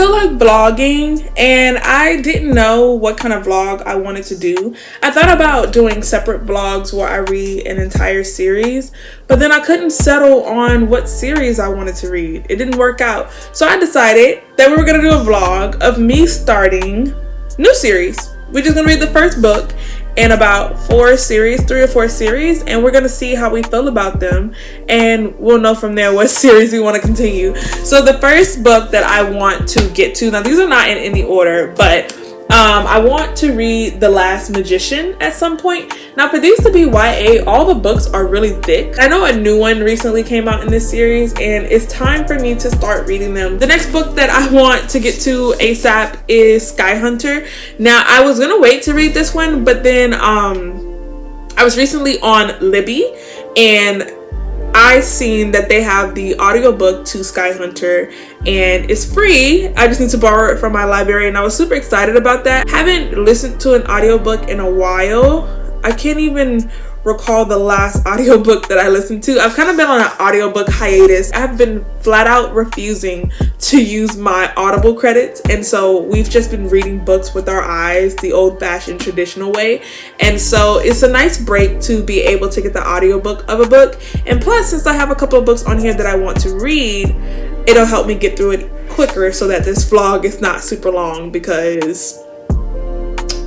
feel like vlogging, and I didn't know what kind of vlog I wanted to do. I thought about doing separate vlogs where I read an entire series, but then I couldn't settle on what series I wanted to read. It didn't work out. So I decided that we were going to do a vlog of me starting new series. We're just going to read the first book in about 3 or 4 series, and we're gonna see how we feel about them, and we'll know from there what series we want to continue. So the first book that I want to get to, now these are not in any order, but I want to read The Last Magician at some point. Now for these to be YA, all the books are really thick. I know a new one recently came out in this series, and it's time for me to start reading them. The next book that I want to get to ASAP is Sky Hunter. Now I was gonna wait to read this one, but then I was recently on Libby, and I seen that they have the audiobook to Sky Hunter, and it's free. I just need to borrow it from my library, and I was super excited about that. Haven't listened to an audiobook in a while. I can't even recall the last audiobook that I listened to. I've kind of been on an audiobook hiatus. I've been flat out refusing to use my Audible credits, and so we've just been reading books with our eyes the old-fashioned traditional way. And so it's a nice break to be able to get the audiobook of a book, and plus since I have a couple of books on here that I want to read, it'll help me get through it quicker so that this vlog is not super long, because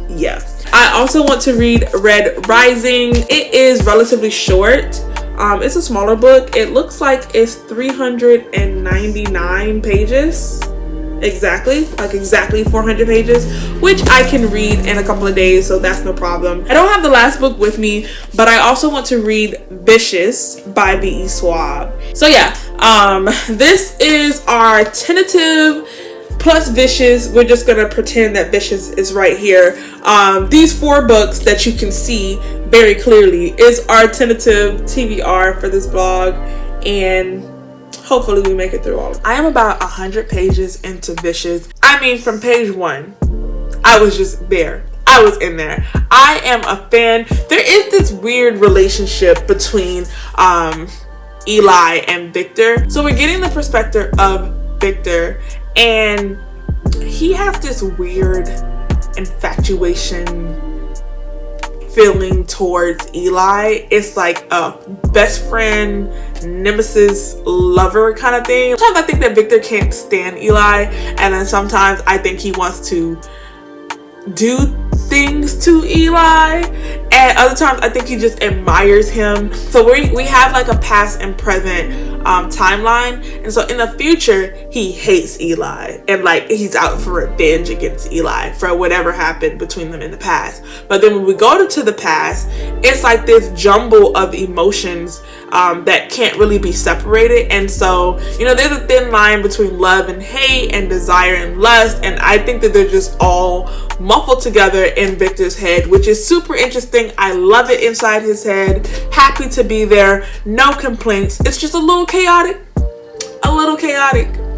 yeah. I also want to read Red Rising. It is relatively short. It's a smaller book. It looks like it's 399 pages. Exactly 400 pages, which I can read in a couple of days, so that's no problem. I don't have the last book with me, but I also want to read Vicious by B.E. Schwab. So yeah, this is our tentative plus Vicious. We're just gonna pretend that Vicious is right here. These 4 books that you can see very clearly is our tentative TBR for this vlog, and hopefully we make it through all of it. I am about 100 pages into Vicious. I mean, from page 1, I was just there. I was in there. I am a fan. There is this weird relationship between Eli and Victor. So we're getting the perspective of Victor, and he has this weird infatuation feeling towards Eli. It's like a best friend, nemesis, lover kind of thing. Sometimes I think that Victor can't stand Eli, and then sometimes I think he wants to do things to Eli, and other times I think he just admires him. So we have like a past and present timeline, and so in the future he hates Eli, and like he's out for revenge against Eli for whatever happened between them in the past. But then when we go to the past, it's like this jumble of emotions that can't really be separated. And so, you know, there's a thin line between love and hate and desire and lust, and I think that they're just all muffled together in Victor's head, which is super interesting. I love it inside his head. Happy to be there. No complaints. It's just a little chaotic,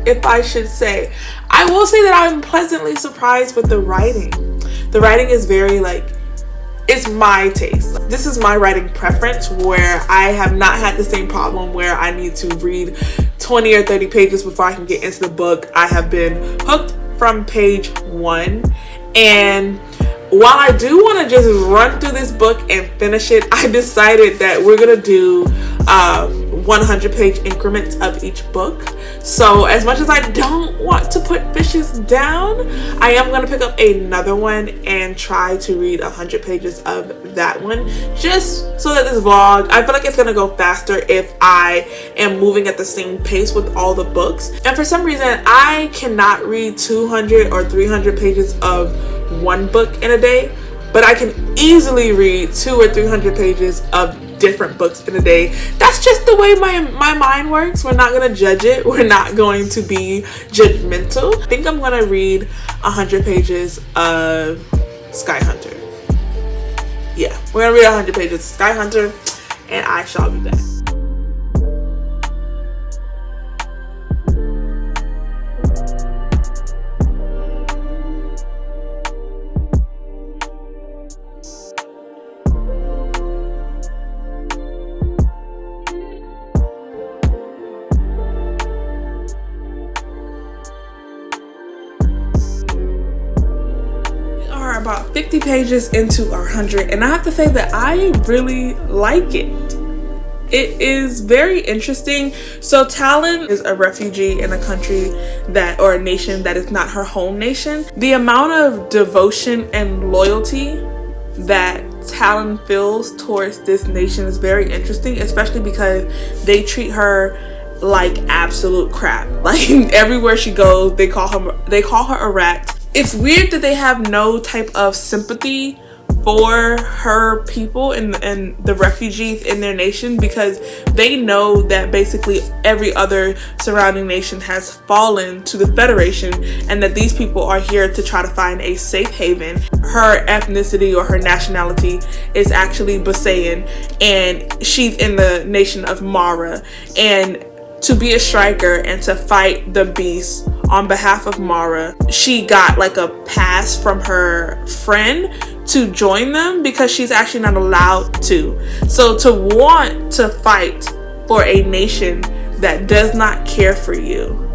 if I should say. I will say that I'm pleasantly surprised with the writing. The writing is very it's my taste. This is my writing preference, where I have not had the same problem where I need to read 20 or 30 pages before I can get into the book. I have been hooked from page 1, and while I do want to just run through this book and finish it, I decided that we're gonna do 100-page increments of each book. So as much as I don't want to put Vicious down, I am gonna pick up another one and try to read 100 pages of that one, just so that this vlog, I feel like it's gonna go faster if I am moving at the same pace with all the books. And for some reason, I cannot read 200 or 300 pages of one book in a day, but I can easily read 200 or 300 pages of different books in a day. That's just the way my mind works. We're not gonna judge it. We're not going to be judgmental. I think I'm gonna read 100 pages of Sky Hunter. Yeah, we're gonna read 100 pages of Sky Hunter, and I shall be back. about 50 pages into our 100, and I have to say that I really like it. It is very interesting. So Talon is a refugee in a country or a nation that is not her home nation. The amount of devotion and loyalty that Talon feels towards this nation is very interesting, especially because they treat her like absolute crap. Like everywhere she goes, they call her a rat. It's weird that they have no type of sympathy for her people and the refugees in their nation, because they know that basically every other surrounding nation has fallen to the Federation and that these people are here to try to find a safe haven. Her ethnicity or her nationality is actually Basayan, and she's in the nation of Mara, and to be a striker and to fight the beast on behalf of Mara, she got like a pass from her friend to join them because she's actually not allowed to. So to want to fight for a nation that does not care for you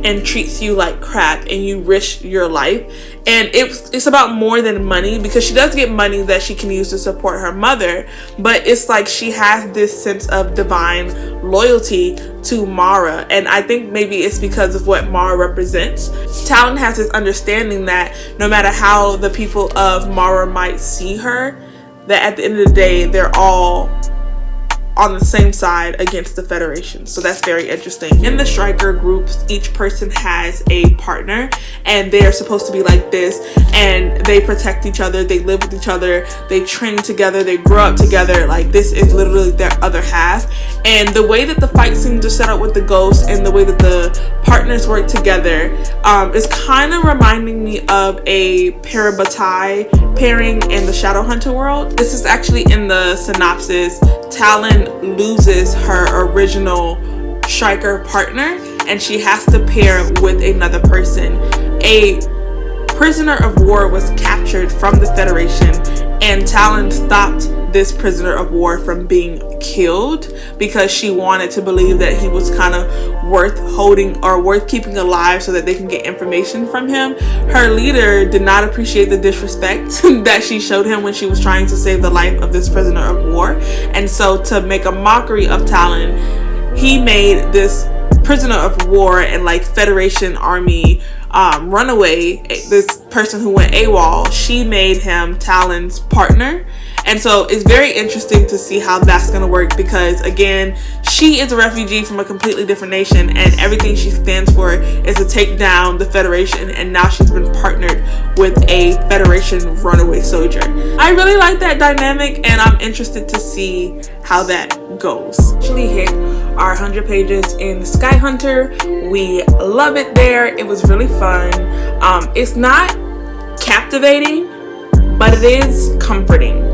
and treats you like crap, and you risk your life, and it's about more than money, because she does get money that she can use to support her mother, but it's like she has this sense of divine loyalty to Mara, and I think maybe it's because of what Mara represents. Talon has this understanding that no matter how the people of Mara might see her, that at the end of the day they're all on the same side against the Federation. So that's very interesting. In the striker groups, each person has a partner, and they are supposed to be like this, and they protect each other, they live with each other, they train together, they grow up together. Like, this is literally their other half. And the way that the fight scenes are set up with the ghosts and the way that the partners work together is kind of reminding me of a Parabatai pairing in the Shadowhunter world. This is actually in the synopsis. Talon loses her original striker partner, and she has to pair with another person. A prisoner of war was captured from the Federation, and Talon stopped this prisoner of war from being killed because she wanted to believe that he was kind of worth holding or worth keeping alive so that they can get information from him. Her leader did not appreciate the disrespect that she showed him when she was trying to save the life of this prisoner of war, and so to make a mockery of Talon, he made this prisoner of war and like Federation army runaway, this person who went AWOL, she made him Talon's partner. And so it's very interesting to see how that's going to work, because again, she is a refugee from a completely different nation, and everything she stands for is to take down the Federation, and now she's been partnered with a Federation runaway soldier. I really like that dynamic, and I'm interested to see how that goes. Actually hit our 100 pages in Sky Hunter. We love it there. It was really fun. It's not captivating, but it is comforting.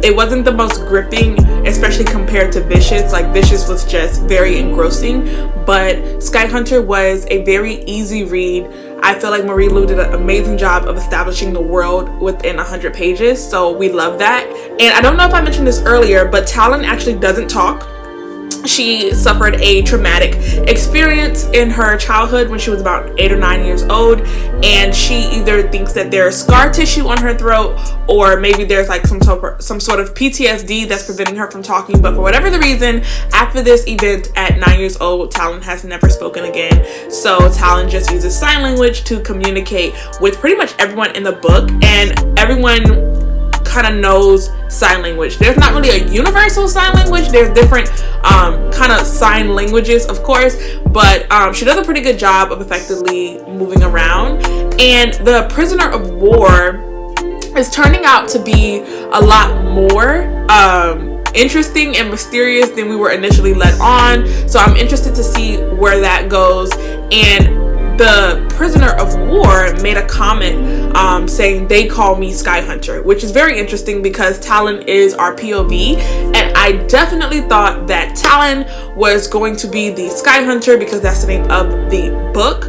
It wasn't the most gripping, especially compared to Vicious. Like, Vicious was just very engrossing, but Sky Hunter was a very easy read. I feel like Marie Lu did an amazing job of establishing the world within 100 pages, so we love that. And I don't know if I mentioned this earlier, but Talon actually doesn't talk. She suffered a traumatic experience in her childhood when she was about 8 or 9 years old, and she either thinks that there's scar tissue on her throat, or maybe there's like some sort of PTSD that's preventing her from talking. But for whatever the reason, after this event at 9 years old, Talon has never spoken again. So Talon just uses sign language to communicate with pretty much everyone in the book, and everyone kind of knows sign language. There's not really a universal sign language. There's different kind of sign languages, of course, but she does a pretty good job of effectively moving around. And the prisoner of war is turning out to be a lot more interesting and mysterious than we were initially led on. So I'm interested to see where that goes. And the prisoner of war made a comment saying they call me Sky Hunter, which is very interesting because Talon is our POV, and I definitely thought that Talon was going to be the Sky Hunter because that's the name of the book.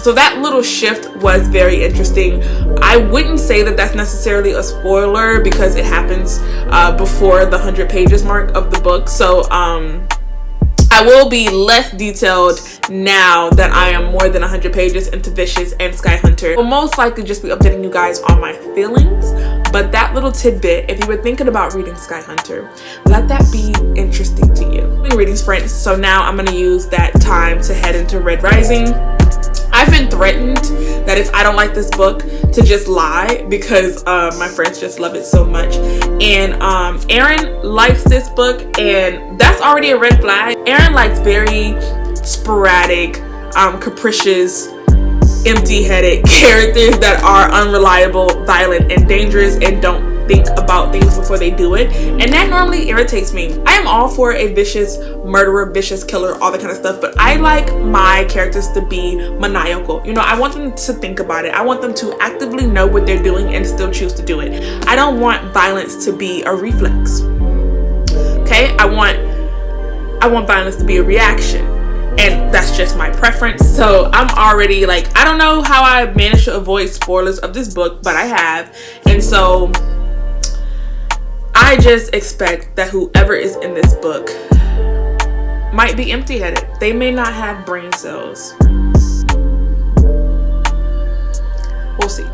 So that little shift was very interesting. I wouldn't say that that's necessarily a spoiler because it happens before the 100 pages mark of the book. So I will be less detailed now that I am more than 100 pages into Vicious and Sky Hunter. I'll most likely just be updating you guys on my feelings, but that little tidbit, if you were thinking about reading Sky Hunter, let that be interesting to you. I'm reading sprints, so now I'm gonna use that time to head into Red Rising. I've been threatened that if I don't like this book to just lie, because my friends just love it so much. And Aaron likes this book, and that's already a red flag. Aaron likes very sporadic, capricious, empty-headed characters that are unreliable, violent, and dangerous, and don't think about things before they do it, and that normally irritates me. I am all for a vicious murderer, vicious killer, all that kind of stuff, but I like my characters to be maniacal. You know, I want them to think about it. I want them to actively know what they're doing and still choose to do it. I don't want violence to be a reflex. Okay? I want violence to be a reaction. And that's just my preference. So I'm already like, I don't know how I managed to avoid spoilers of this book, but I have. And so I just expect that whoever is in this book might be empty-headed. They may not have brain cells. We'll see.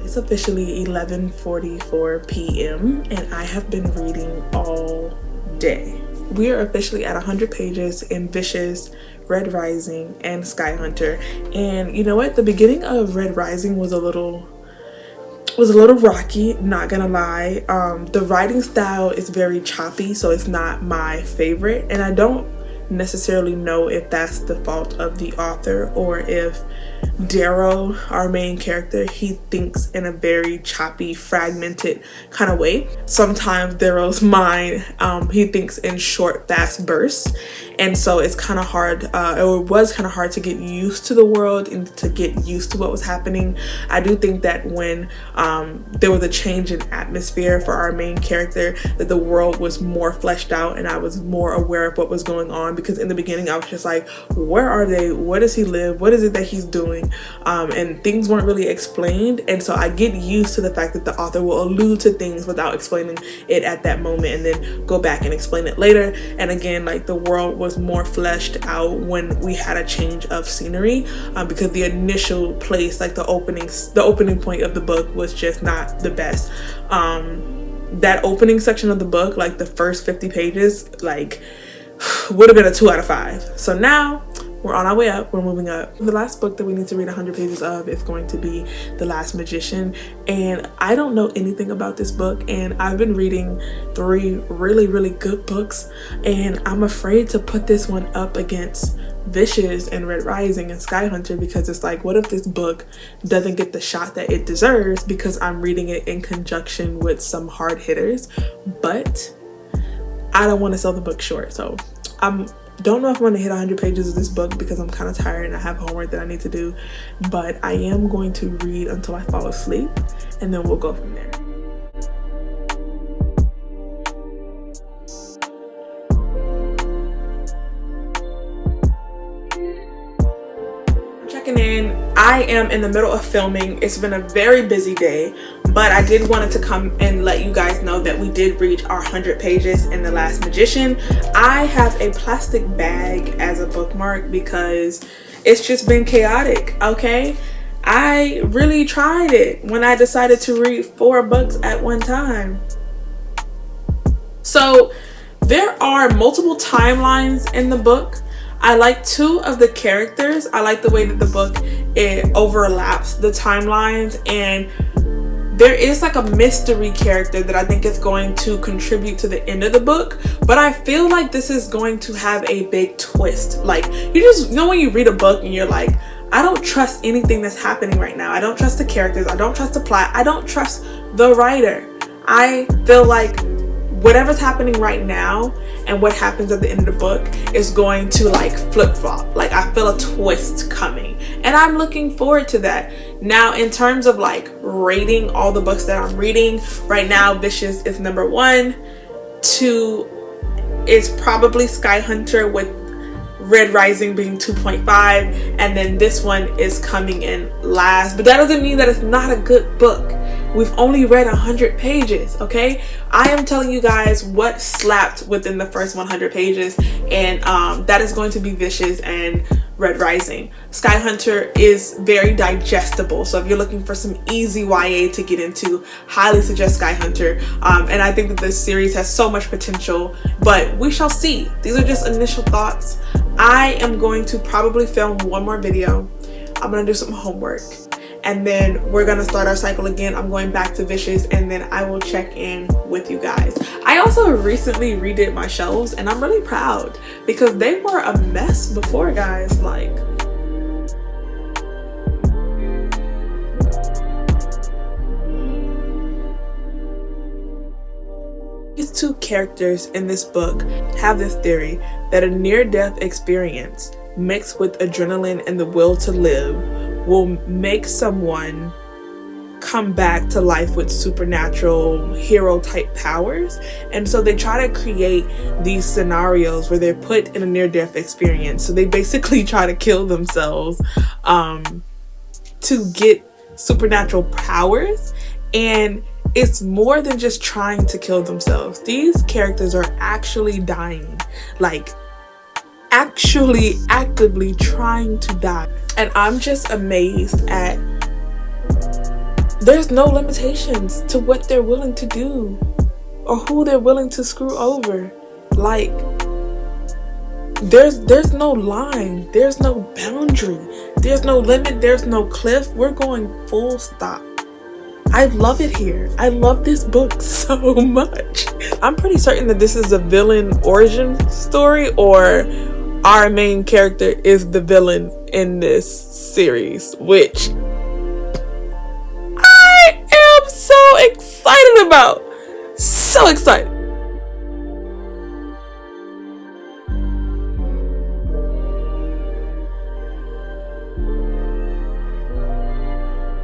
It's officially 11:44 p.m. and I have been reading all day. We are officially at 100 pages in Vicious, Red Rising, and Sky Hunter. And you know what? The beginning of Red Rising was a little rocky, not gonna lie. The writing style is very choppy, so it's not my favorite, and I don't necessarily know if that's the fault of the author or if Darrow, our main character, he thinks in a very choppy, fragmented kind of way. Sometimes Darrow's mind, he thinks in short, fast bursts, and so it's kind of hard, it was kind of hard to get used to the world and to get used to what was happening. I do think that when there was a change in atmosphere for our main character, that the world was more fleshed out and I was more aware of what was going on, because in the beginning I was just like, where are they? Where does he live? What is it that he's doing? And things weren't really explained, and so I get used to the fact that the author will allude to things without explaining it at that moment and then go back and explain it later. And again, like, the world was more fleshed out when we had a change of scenery, because the initial place, like the opening point of the book, was just not the best. That opening section of the book, like the first 50 pages, like, would have been a 2 out of 5. So now we're on our way up, we're moving up. The last book that we need to read 100 pages of is going to be The Last Magician, and I don't know anything about this book, and I've been reading 3 really good books, and I'm afraid to put this one up against Vicious and Red Rising and Sky Hunter, because it's like, what if this book doesn't get the shot that it deserves because I'm reading it in conjunction with some hard hitters? But I don't want to sell the book short, so don't know if I'm going to hit 100 pages of this book because I'm kind of tired and I have homework that I need to do, but I am going to read until I fall asleep, and then we'll go from there. Checking in. I am in the middle of filming. It's been a very busy day, but I did want to come and let you guys know that we did reach our 100 pages in The Last Magician. I have a plastic bag as a bookmark because it's just been chaotic, okay? I really tried it when I decided to read 4 books at one time. So there are multiple timelines in the book. I like 2 of the characters. I like the way that the book, it overlaps the timelines, and there is like a mystery character that I think is going to contribute to the end of the book, but I feel like this is going to have a big twist. Like, you just know when you read a book and you're like, I don't trust anything that's happening right now. I don't trust the characters. I don't trust the plot. I don't trust the writer. I feel like whatever's happening right now and what happens at the end of the book is going to like flip-flop. Like, I feel a twist coming, and I'm looking forward to that. Now, in terms of like rating all the books that I'm reading right now, Vicious is number 1. 2 is probably Sky Hunter, with Red Rising being 2.5, and then this one is coming in last. But that doesn't mean that it's not a good book. We've only read 100 pages, okay? I am telling you guys what slapped within the first 100 pages, and that is going to be Vicious and Red Rising. Sky Hunter is very digestible, so if you're looking for some easy YA to get into, highly suggest Sky Hunter. And I think that this series has so much potential, but we shall see. These are just initial thoughts. I am going to probably film one more video. I'm gonna do some homework, and then we're gonna start our cycle again. I'm going back to Vicious, and then I will check in with you guys. I also recently redid my shelves, and I'm really proud because they were a mess before, guys. Like, these two characters in this book have this theory that a near-death experience mixed with adrenaline and the will to live will make someone come back to life with supernatural hero type powers. And so they try to create these scenarios where they're put in a near-death experience. So they basically try to kill themselves to get supernatural powers. And it's more than just trying to kill themselves. These characters are actually dying, like actually actively trying to die. And I'm just amazed at there's no limitations to what they're willing to do or who they're willing to screw over. Like, there's no line, there's no boundary, there's no limit, there's no cliff. We're going full stop. I love it here. I love this book so much. I'm pretty certain that this is a villain origin story, or our main character is the villain in this series, which I am so excited about. So excited.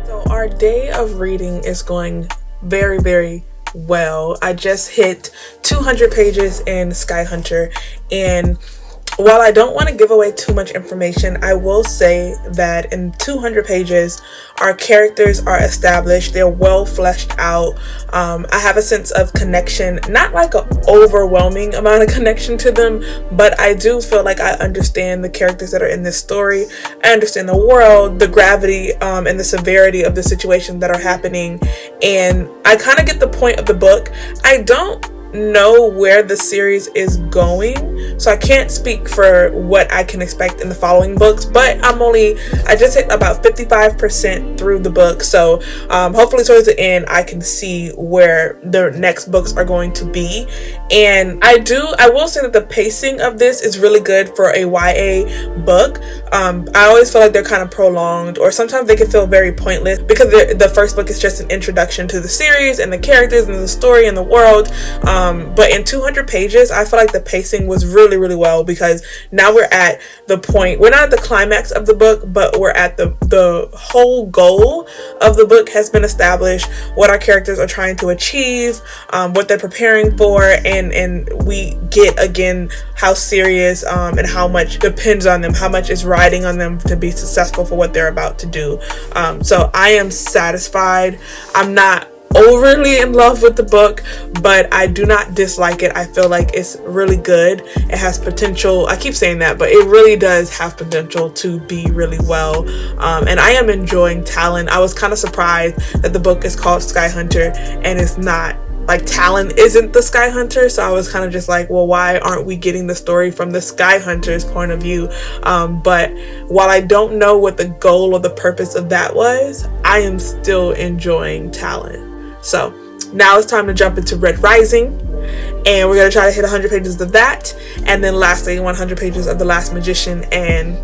So our day of reading is going very, very well. I just hit 200 pages in Sky Hunter, and while I don't want to give away too much information, I will say that in 200 pages, our characters are established. They're well fleshed out. I have a sense of connection, not like an overwhelming amount of connection to them, but I do feel like I understand the characters that are in this story. I understand the world, the gravity, and the severity of the situations that are happening. And I kind of get the point of the book. I don't know where the series is going, so I can't speak for what I can expect in the following books, but I just hit about 55% through the book, so hopefully towards the end I can see where the next books are going to be. And I will say that the pacing of this is really good for a YA book. I always feel like they're kind of prolonged, or sometimes they can feel very pointless because the first book is just an introduction to the series and the characters and the story and the world. But in 200 pages, I feel like the pacing was really, really well, because now we're at the point, we're not at the climax of the book, but we're at the whole goal of the book has been established, what our characters are trying to achieve, what they're preparing for, and we get again how serious and how much depends on them, how much is riding on them to be successful for what they're about to do. So I am satisfied. I'm not overly in love with the book, but I do not dislike it. I feel like it's really good. It has potential. I keep saying that, but it really does have potential to be really well. And I am enjoying Talon. I was kind of surprised that the book is called Sky Hunter and it's not, like, Talon isn't the Sky Hunter. So I was kind of just like, well, why aren't we getting the story from the Sky Hunter's point of view? But while I don't know what the goal or the purpose of that was, I am still enjoying Talon. So now it's time to jump into Red Rising, and we're going to try to hit 100 pages of that, and then lastly 100 pages of The Last Magician, and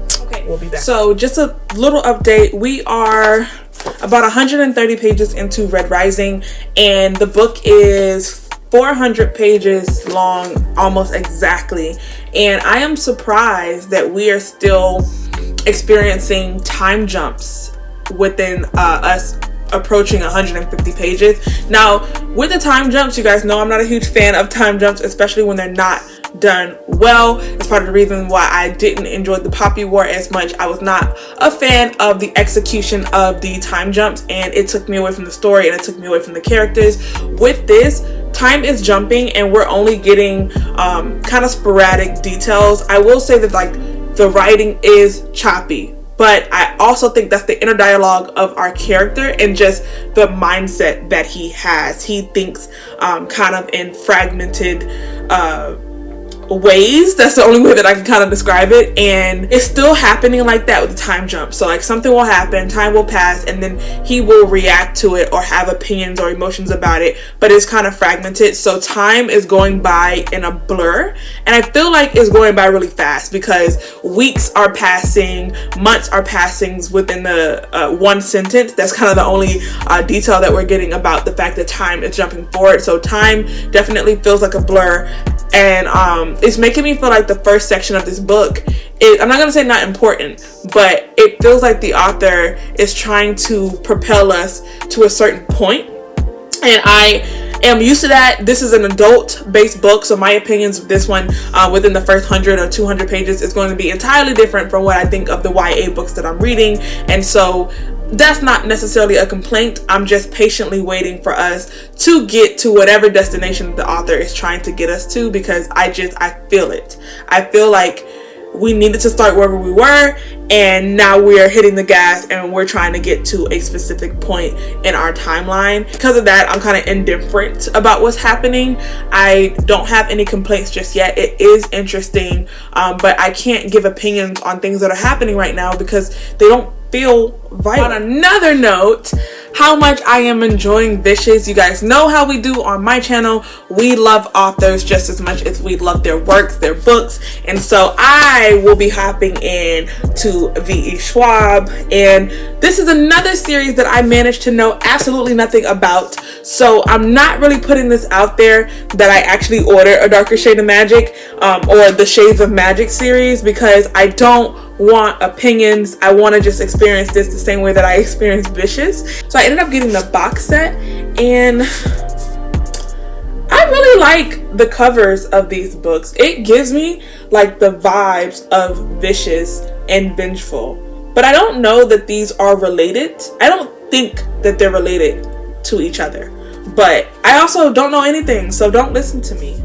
we'll be back. So just a little update. We are about 130 pages into Red Rising, and the book is 400 pages long, almost exactly. And I am surprised that we are still experiencing time jumps within us approaching 150 pages. Now, with the time jumps, you guys know I'm not a huge fan of time jumps, especially when they're not done well. It's part of the reason why I didn't enjoy the Poppy War as much. I was not a fan of the execution of the time jumps, and it took me away from the story and it took me away from the characters. With this, time is jumping and we're only getting kind of sporadic details. I will say that like the writing is choppy, but I also think that's the inner dialogue of our character and just the mindset that he has. He thinks kind of in fragmented ways. That's the only way that I can kind of describe it, and it's still happening like that with the time jump. So like something will happen, time will pass, and then he will react to it or have opinions or emotions about it, but it's kind of fragmented. So time is going by in a blur, and I feel like it's going by really fast because weeks are passing, months are passing within the one sentence. That's kind of the only detail that we're getting about the fact that time is jumping forward. So time definitely feels like a blur, and it's making me feel like the first section of this book is, I'm not going to say not important, but it feels like the author is trying to propel us to a certain point, and I am used to that. This is an adult-based book, so my opinions of this one within the first 100 or 200 pages is going to be entirely different from what I think of the YA books that I'm reading, and so that's not necessarily a complaint. I'm just patiently waiting for us to get to whatever destination the author is trying to get us to, because I feel it. I feel like we needed to start wherever we were, and now we are hitting the gas and we're trying to get to a specific point in our timeline. Because of that, I'm kind of indifferent about what's happening. I don't have any complaints just yet. It is interesting, but I can't give opinions on things that are happening right now because they don't feel vital. On another note, how much I am enjoying Vicious. You guys know how we do on my channel. We love authors just as much as we love their works, their books, and so I will be hopping in to V.E. Schwab, and this is another series that I managed to know absolutely nothing about, so I'm not really putting this out there that I actually order A Darker Shade of Magic or the Shades of Magic series, because I don't want opinions. I want to just experience this the same way that I experienced Vicious. So I ended up getting the box set, and I really like the covers of these books. It gives me like the vibes of Vicious and Vengeful, but I don't know that these are related. I don't think that they're related to each other, but I also don't know anything, so don't listen to me.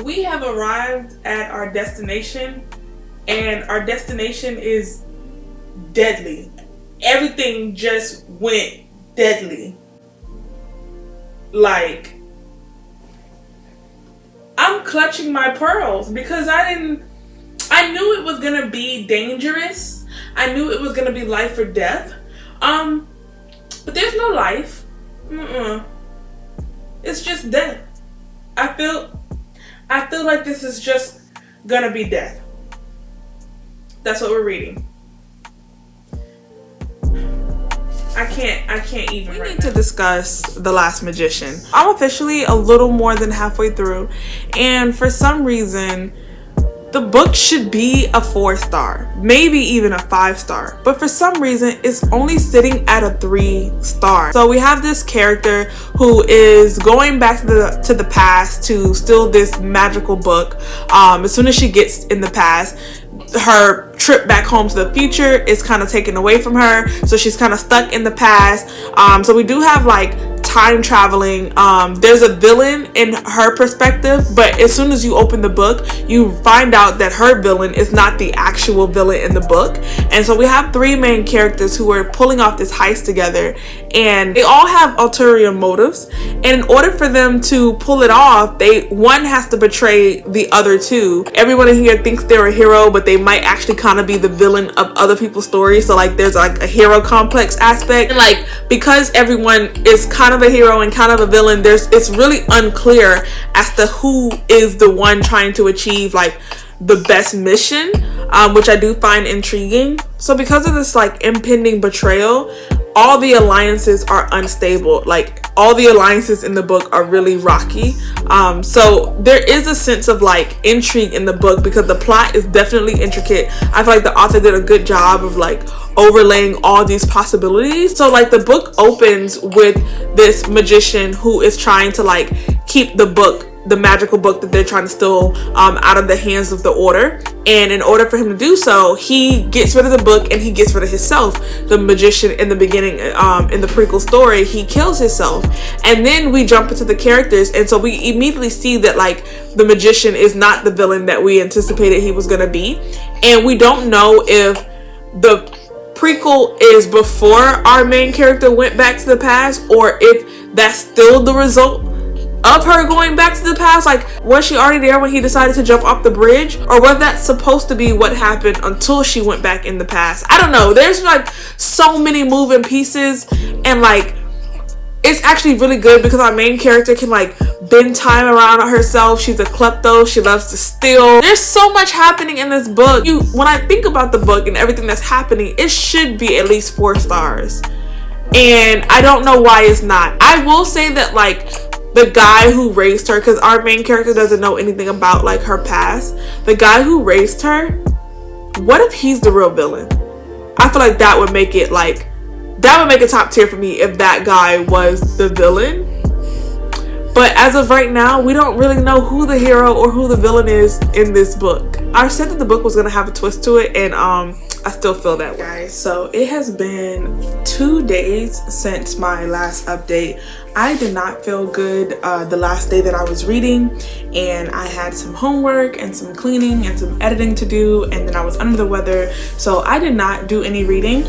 We have arrived at our destination, and our destination is deadly. Everything just went deadly. Like, I'm clutching my pearls because I knew it was gonna be dangerous. I knew it was gonna be life or death. But there's no life. It's just death. I feel like this is just gonna be death. That's what we're reading. I can't even. We need to discuss The Last Magician. I'm officially a little more than halfway through, and for some reason, the book should be a 4-star, maybe even a 5-star, but for some reason it's only sitting at a 3-star. So we have this character who is going back to the past to steal this magical book. As soon as she gets in the past, her trip back home to the future is kind of taken away from her, so she's kind of stuck in the past. So we do have like time traveling. There's a villain in her perspective, but as soon as you open the book, you find out that her villain is not the actual villain in the book. And so we have three main characters who are pulling off this heist together, and they all have ulterior motives. And in order for them to pull it off, one has to betray the other two. Everyone in here thinks they're a hero, but they might actually kind of be the villain of other people's stories. So like there's like a hero complex aspect, and like because everyone is kind of a hero and kind of a villain, it's really unclear as to who is the one trying to achieve like the best mission, which I do find intriguing. So because of this like impending betrayal, all the alliances are unstable. Like all the alliances in the book are really rocky. So there is a sense of like intrigue in the book because the plot is definitely intricate. I feel like the author did a good job of like overlaying all these possibilities. So like the book opens with this magician who is trying to like keep the magical book that they're trying to steal out of the hands of the order. And in order for him to do so, he gets rid of the book and he gets rid of himself. The magician in the beginning, in the prequel story, he kills himself. And then we jump into the characters, and so we immediately see that like the magician is not the villain that we anticipated he was going to be. And we don't know if the prequel is before our main character went back to the past, or if that's still the result of her going back to the past. Like, was she already there when he decided to jump off the bridge, or was that supposed to be what happened until she went back in the past? I don't know. There's like so many moving pieces, and like it's actually really good because our main character can like bend time around herself. She's a klepto. She loves to steal. There's so much happening in this book. When I think about the book and everything that's happening, it should be at least 4 stars, and I don't know why it's not. I will say that like the guy who raised her, because our main character doesn't know anything about like her past, the guy who raised her, what if he's the real villain? I feel like that would make it top tier for me if that guy was the villain. But as of right now, we don't really know who the hero or who the villain is in this book. I said that the book was gonna have a twist to it, and I still feel that way. Guys, so it has been 2 days since my last update. I did not feel good the last day that I was reading, and I had some homework and some cleaning and some editing to do, and then I was under the weather, so I did not do any reading.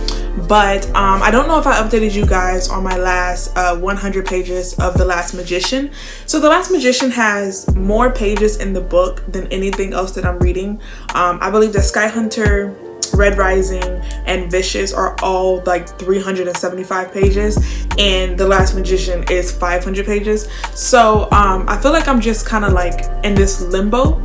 But I don't know if I updated you guys on my last 100 pages of The Last Magician. So The Last Magician has more pages in the book than anything else that I'm reading. I believe that Sky Hunter, Red Rising, and Vicious are all like 375 pages, and The Last Magician is 500 pages. So I feel like I'm just kind of like in this limbo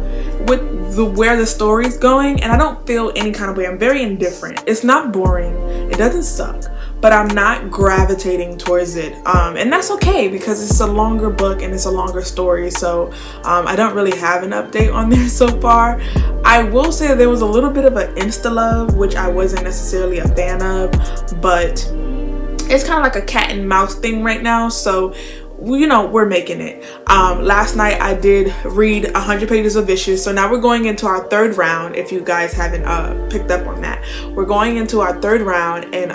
with where the story's going, and I don't feel any kind of way. I'm very indifferent. It's not boring, it doesn't suck, but I'm not gravitating towards it, and that's okay because it's a longer book and it's a longer story. So I don't really have an update on there so far. I will say there was a little bit of an insta love, which I wasn't necessarily a fan of, but it's kind of like a cat and mouse thing right now, so you know, we're making it. Last night I did read 100 pages of Vicious, so now we're going into our 3rd round. If you guys haven't picked up on that, we're going into our 3rd round, and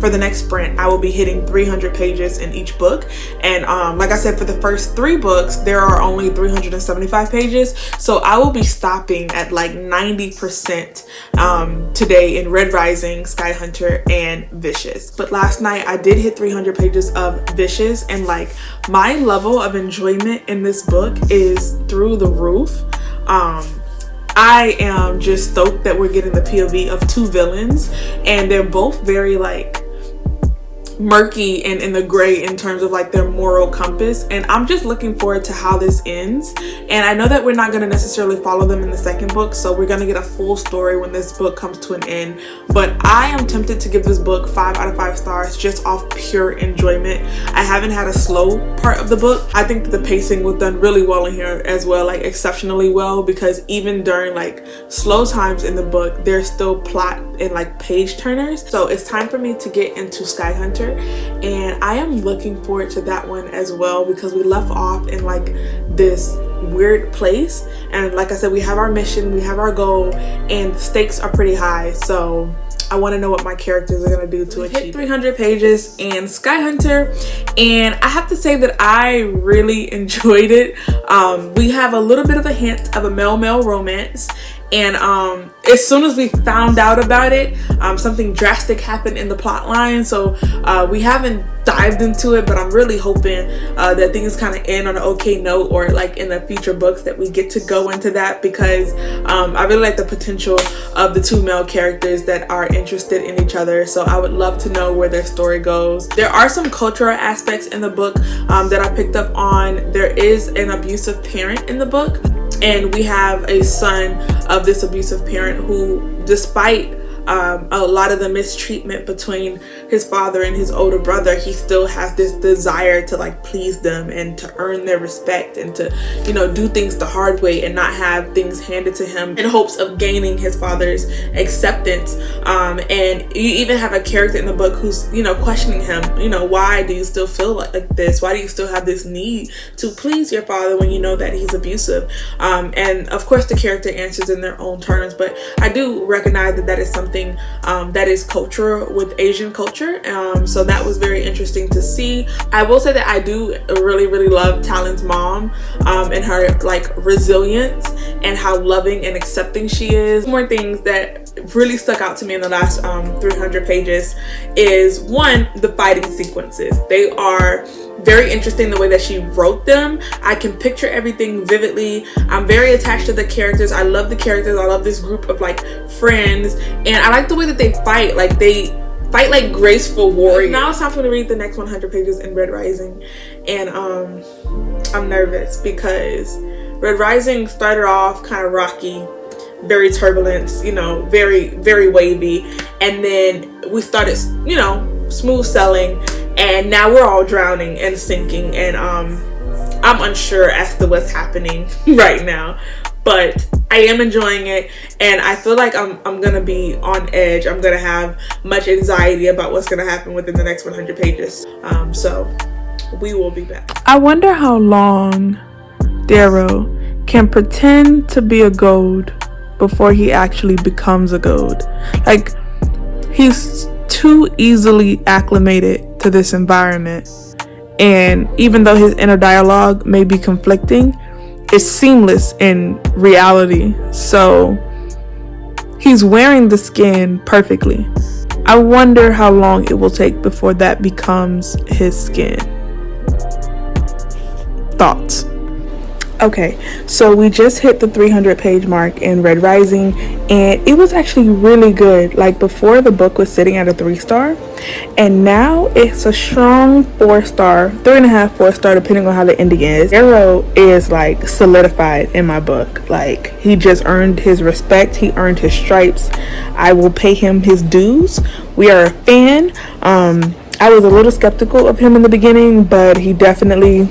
for the next sprint I will be hitting 300 pages in each book. And like I said, for the first 3 books there are only 375 pages, so I will be stopping at like 90% today in Red Rising, Sky Hunter, and Vicious. But last night I did hit 300 pages of Vicious, and like my level of enjoyment in this book is through the roof. I am just stoked that we're getting the POV of 2 villains, and they're both very like murky and in the gray in terms of like their moral compass, and I'm just looking forward to how this ends. And I know that we're not going to necessarily follow them in the 2nd book, so we're going to get a full story when this book comes to an end. But I am tempted to give this book 5 out of 5 stars just off pure enjoyment. I haven't had a slow part of the book. I think that the pacing was done really well in here as well, like exceptionally well, because even during like slow times in the book there's still plot and like page turners. So it's time for me to get into Sky Hunter, and I am looking forward to that one as well, because we left off in like this weird place, and like I said, we have our mission, we have our goal, and the stakes are pretty high. So I want to know what my characters are going to do to achieve. Hit 300 pages in Sky Hunter, and I have to say that I really enjoyed it. We have a little bit of a hint of a male-male romance, and as soon as we found out about it, something drastic happened in the plot line, so we haven't dived into it, but I'm really hoping that things kind of end on an okay note, or like in the future books that we get to go into that, because I really like the potential of the two male characters that are interested in each other. So I would love to know where their story goes. There are some cultural aspects in the book that I picked up on. There is an abusive parent in the book, and we have a son of this abusive parent who, despite a lot of the mistreatment between his father and his older brother, he still has this desire to like please them and to earn their respect, and to, you know, do things the hard way and not have things handed to him in hopes of gaining his father's acceptance. And you even have a character in the book who's, you know, questioning him, you know, why do you still feel like this? Why do you still have this need to please your father when you know that he's abusive? And of course the character answers in their own terms, but I do recognize that that is something that is cultural with Asian culture. So that was very interesting to see. I will say that I do really love Talon's mom and her like resilience and how loving and accepting she is. More things that really stuck out to me in the last 300 pages is, one, the fighting sequences. They are very interesting the way that she wrote them. I can picture everything vividly. I'm very attached to the characters. I love the characters. I love this group of like friends, and I like the way that they fight. Like they fight like graceful warriors. Now it's time for me to read the next 100 pages in Red Rising, and I'm nervous because Red Rising started off kind of rocky, very turbulent, you know, very wavy, and then we started, you know, smooth sailing, and now we're all drowning and sinking, and I'm unsure as to what's happening right now, but I am enjoying it, and I feel like I'm gonna be on edge. I'm gonna have much anxiety about what's gonna happen within the next 100 pages. So we will be back. I wonder how long Darrow can pretend to be a gold before he actually becomes a gold. Like, he's too easily acclimated to this environment, and even though his inner dialogue may be conflicting, it's seamless in reality. So he's wearing the skin perfectly. I wonder how long it will take before that becomes his skin. Thoughts? Okay, so we just hit the 300 page mark in Red Rising, and it was actually really good. Like, before, the book was sitting at a 3-star, and now it's a strong 4-star, 3.5, 4-star, depending on how the ending is. Darrow is like solidified in my book. Like, he just earned his respect. He earned his stripes. I will pay him his dues. We are a fan. I was a little skeptical of him in the beginning, but he definitely,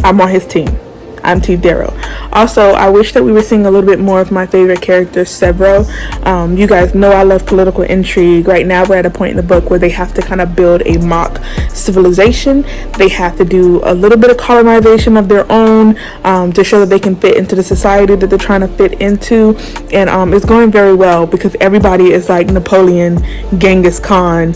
I'm on his team. I'm Team Darrow. Also, I wish that we were seeing a little bit more of my favorite character, Severo. You guys know I love political intrigue. Right now, we're at a point in the book where they have to kind of build a mock civilization. They have to do a little bit of colonization of their own to show that they can fit into the society that they're trying to fit into. And it's going very well because everybody is like Napoleon, Genghis Khan,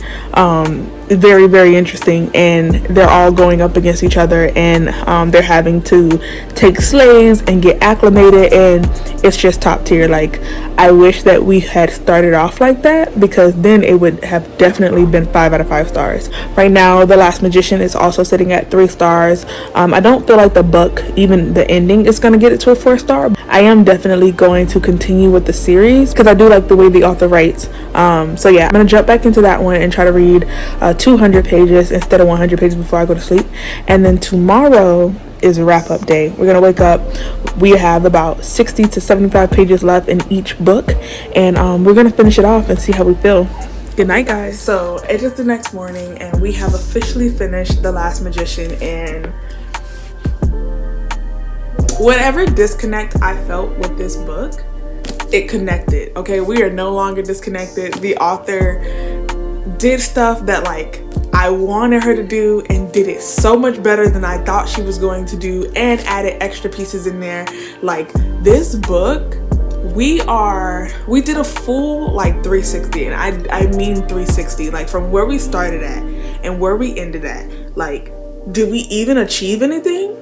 very interesting, and they're all going up against each other, and they're having to take slaves and get acclimated, and it's just top tier. Like, I wish that we had started off like that, because then it would have definitely been 5 out of 5 stars. Right now, The Last Magician is also sitting at 3 stars. I don't feel like the book, even the ending, is going to get it to a 4-star. I am definitely going to continue with the series because I do like the way the author writes. So yeah, I'm going to jump back into that one and try to read 200 pages instead of 100 pages before I go to sleep. And then tomorrow is a wrap-up day. We're gonna wake up. We have about 60 to 75 pages left in each book, and we're gonna finish it off and see how we feel. Good night, guys. So it is the next morning, and we have officially finished The Last Magician, and whatever disconnect I felt with this book, it connected. Okay, we are no longer disconnected. The author did stuff that like I wanted her to do, and did it so much better than I thought she was going to do, and added extra pieces in there. Like, this book we did a full like 360, and I mean 360, like from where we started at and where we ended at. Like, did we even achieve anything?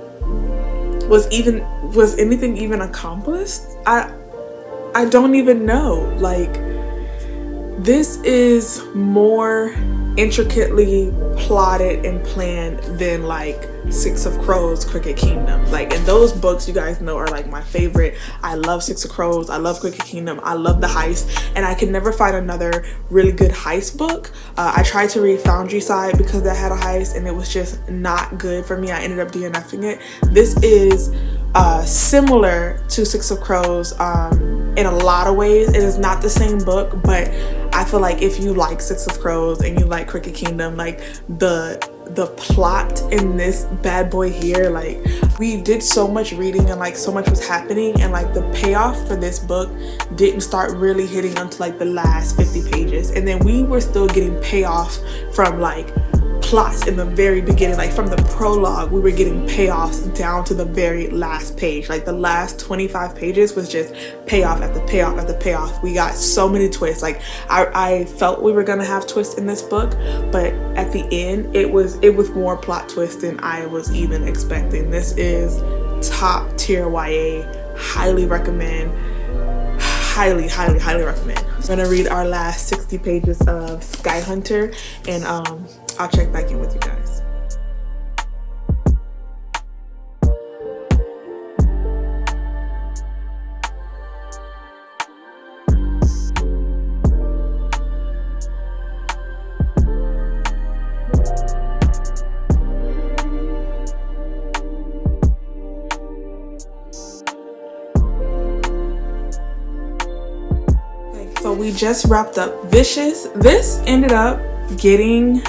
Was anything even accomplished? I don't even know. Like, this is more intricately plotted and planned than like Six of Crows, Cricket Kingdom. Like, in those books, you guys know, are like my favorite. I love Six of Crows, I love Cricket Kingdom, I love the heist, and I could never find another really good heist book. I tried to read Foundry Side because that had a heist, and it was just not good for me. I ended up DNFing it. This is similar to Six of Crows in a lot of ways. It is not the same book, but I feel like if you like Six of Crows and you like Cricket Kingdom, like the plot in this bad boy here, like, we did so much reading and like so much was happening, and like the payoff for this book didn't start really hitting until like the last 50 pages, and then we were still getting payoff from like plots in the very beginning. Like, from the prologue, we were getting payoffs down to the very last page. Like, the last 25 pages was just payoff after payoff after payoff. We got so many twists. Like, I felt we were gonna have twists in this book, but at the end it was more plot twists than I was even expecting. This is top tier YA. Highly recommend. Highly recommend. I'm gonna read our last 60 pages of Sky Hunter, and I'll check back in with you guys. So we just wrapped up Vicious. This ended up getting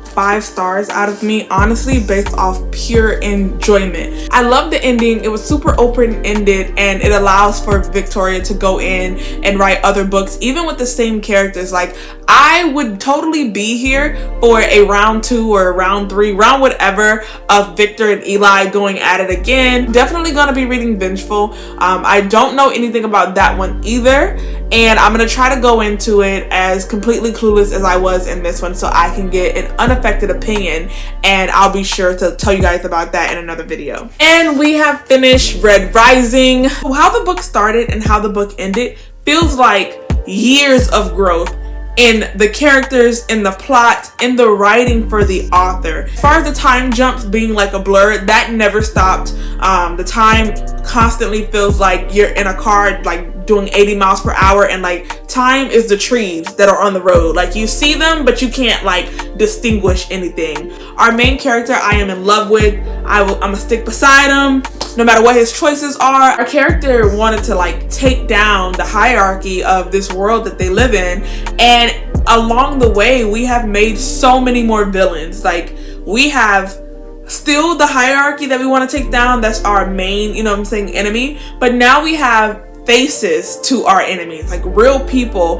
5 stars out of me, honestly, based off pure enjoyment. I love the ending. It was super open-ended, and it allows for Victoria to go in and write other books, even with the same characters. Like, I would totally be here for a round 2 or a round 3, round whatever, of Victor and Eli going at it again. Definitely gonna be reading Vengeful. I don't know anything about that one either, and I'm gonna try to go into it as completely clueless as I was in this one, so I can get an unaffected opinion, and I'll be sure to tell you guys about that in another video. And we have finished Red Rising. How the book started and how the book ended feels like years of growth in the characters, in the plot, in the writing for the author. As far as the time jumps being like a blur, that never stopped. The time constantly feels like you're in a car like doing 80 miles per hour, and like time is the trees that are on the road. Like, you see them, but you can't like distinguish anything. Our main character I am in love with. I'm gonna stick beside him no matter what his choices are. Our character wanted to like take down the hierarchy of this world that they live in, and along the way we have made so many more villains. Like, we have still the hierarchy that we want to take down. That's our main, you know what I'm saying, enemy. But now we have faces to our enemies, like real people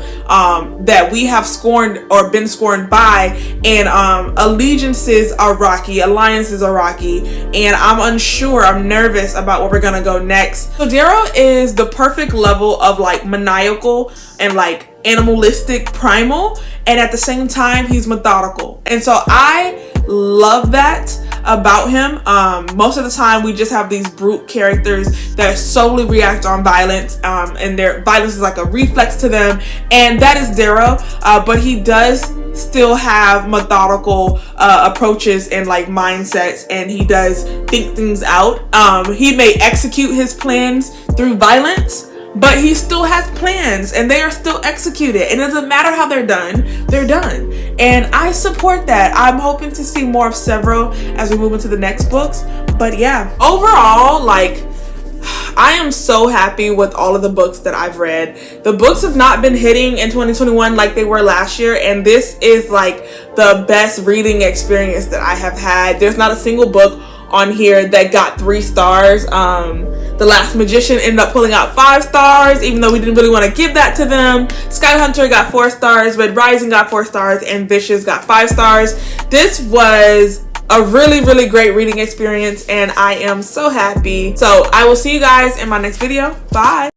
that we have scorned or been scorned by, and allegiances are rocky, alliances are rocky, and I'm unsure, I'm nervous about where we're gonna go next. So Darrow is the perfect level of like maniacal and like animalistic primal, and at the same time he's methodical, and so I love that about him. Most of the time we just have these brute characters that solely react on violence, and their violence is like a reflex to them, and that is Darrow, but he does still have methodical approaches and like mindsets, and he does think things out. He may execute his plans through violence, but he still has plans, and they are still executed, and it doesn't matter how they're done, they're done. And I support that. I'm hoping to see more of several as we move into the next books. But yeah, overall, like, I am so happy with all of the books that I've read. The books have not been hitting in 2021 like they were last year, and this is like the best reading experience that I have had. There's not a single book on here that got 3 stars. The Last Magician ended up pulling out 5 stars, even though we didn't really want to give that to them. Sky Hunter got 4 stars, Red Rising got 4 stars, and Vicious got 5 stars. This was a really great reading experience, and I am so happy. So I will see you guys in my next video. Bye.